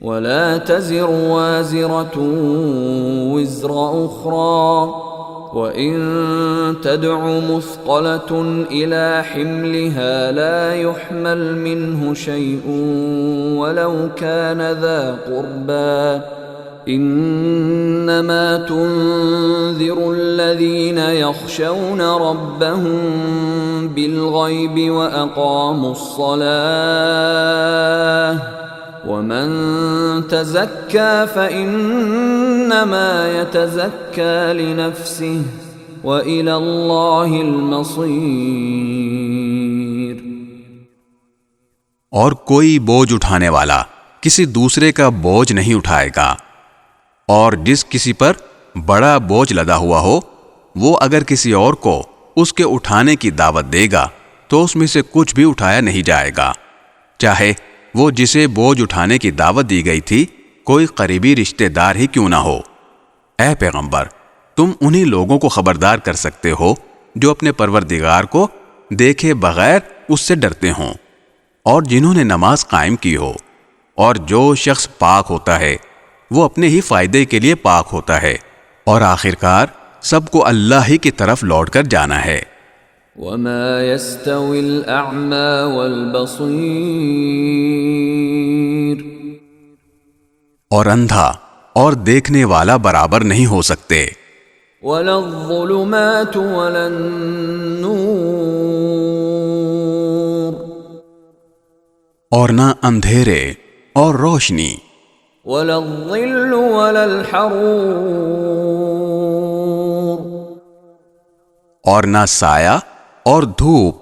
वला तज़िरु वाज़िरतुन विज़्र उख़रा व इन तदअु मुस्क़लतुन इला हिम्लिहा ला युहमल मिन्हु शैउन वलौ कान ज़ा क़ुर्बा इन्नमा तुन्ज़िरु अल्लज़ीन यख़शौन रब्बहुम बिलग़ैबि व अक़ामुस्सलाह वमन तज़क्का फ़इन्नमा यतज़क्का लिनफ़्सिहि व इलल्लाहिल मसीर। और कोई बोझ उठाने वाला किसी दूसरे का बोझ नहीं उठाएगा, और जिस किसी पर बड़ा बोझ लदा हुआ हो वो अगर किसी और को उसके उठाने की दावत देगा तो उसमें से कुछ भी उठाया नहीं जाएगा, चाहे वो जिसे बोझ उठाने की दावत दी गई थी कोई करीबी रिश्तेदार ही क्यों ना हो। ऐ पैगंबर, तुम उन्हीं लोगों को खबरदार कर सकते हो जो अपने परवरदिगार को देखे बगैर उससे डरते हों और जिन्होंने नमाज कायम की हो, और जो शख्स पाक होता है वो अपने ही फायदे के लिए पाक होता है, और आखिरकार सबको अल्लाह ही की तरफ लौटकर जाना है। वमा यस्तविल अअमा वल बसीर, और अंधा और देखने वाला बराबर नहीं हो सकते। वलज़्ज़ुलुमातु वलन्नूर, और ना अंधेरे और रोशनी, वलज़्ज़िल्लु वललहरूर, और ना साया और धूप,